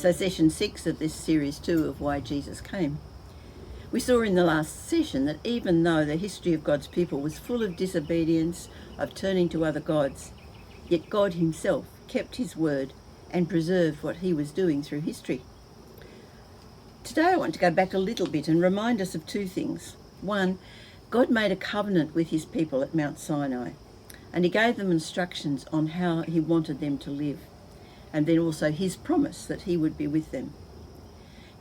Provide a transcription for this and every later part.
So session 6 of this series 2 of Why Jesus Came. We saw in the last session that even though the history of God's people was full of disobedience, of turning to other gods, yet God himself kept his word and preserved what he was doing through history. Today I want to go back a little bit and remind us of two things. One, God made a covenant with his people at Mount Sinai, and he gave them instructions on how he wanted them to live, and then also his promise that he would be with them.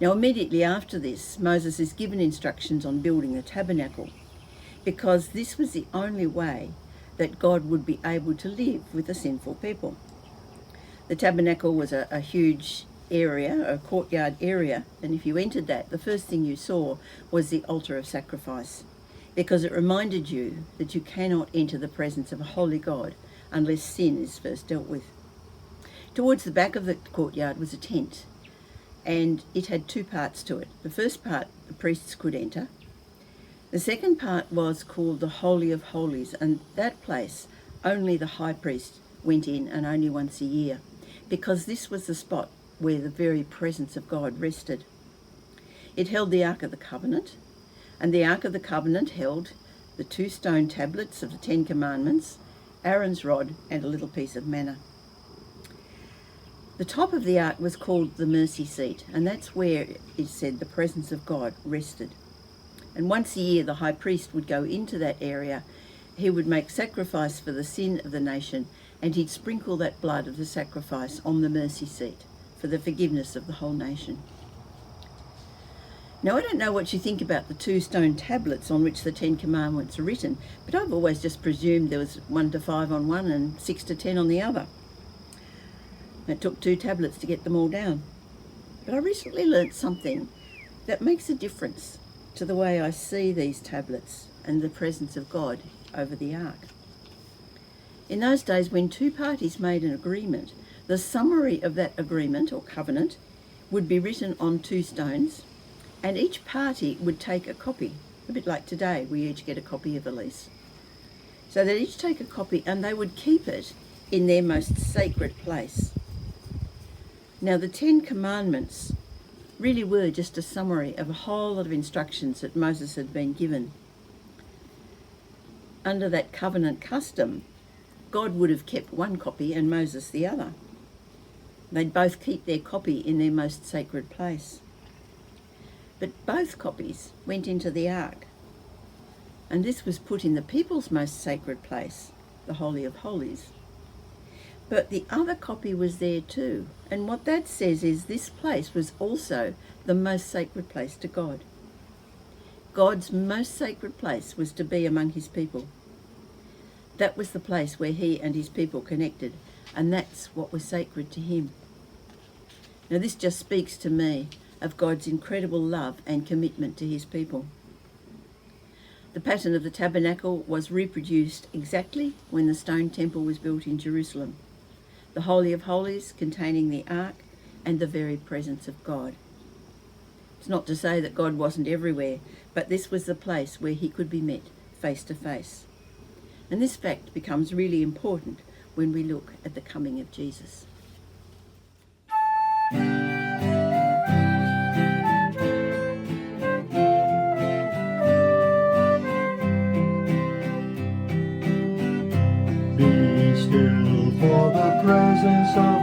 Now immediately after this, Moses is given instructions on building the tabernacle, because this was the only way that God would be able to live with a sinful people. The tabernacle was a huge area, a courtyard area, and if you entered that, the first thing you saw was the altar of sacrifice, because it reminded you that you cannot enter the presence of a holy God unless sin is first dealt with. Towards the back of the courtyard was a tent, and it had two parts to it. The first part, the priests could enter. The second part was called the Holy of Holies, and that place, only the high priest went in, and only once a year, because this was the spot where the very presence of God rested. It held the Ark of the Covenant, and the Ark of the Covenant held the 2 stone tablets of the 10 Commandments, Aaron's rod, and a little piece of manna. The top of the ark was called the mercy seat, and that's where it said the presence of God rested. And once a year the high priest would go into that area. He would make sacrifice for the sin of the nation, and he'd sprinkle that blood of the sacrifice on the mercy seat for the forgiveness of the whole nation. Now I don't know what you think about the 2 stone tablets on which the 10 Commandments are written, but I've always just presumed there was 1 to 5 on one and 6 to 10 on the other. It took 2 tablets to get them all down. But I recently learnt something that makes a difference to the way I see these tablets and the presence of God over the ark. In those days, when 2 parties made an agreement, the summary of that agreement or covenant would be written on 2 stones, and each party would take a copy, a bit like today, we each get a copy of a lease. So they'd each take a copy and they would keep it in their most sacred place. Now, the 10 Commandments really were just a summary of a whole lot of instructions that Moses had been given. Under that covenant custom, God would have kept one copy and Moses the other. They'd both keep their copy in their most sacred place. But both copies went into the ark, and this was put in the people's most sacred place, the Holy of Holies. But the other copy was there too, and what that says is this place was also the most sacred place to God. God's most sacred place was to be among his people. That was the place where he and his people connected, and that's what was sacred to him. Now this just speaks to me of God's incredible love and commitment to his people. The pattern of the tabernacle was reproduced exactly when the stone temple was built in Jerusalem. The Holy of Holies containing the ark and the very presence of God. It's not to say that God wasn't everywhere, but this was the place where he could be met face to face. And this fact becomes really important when we look at the coming of Jesus. Be still for the presence of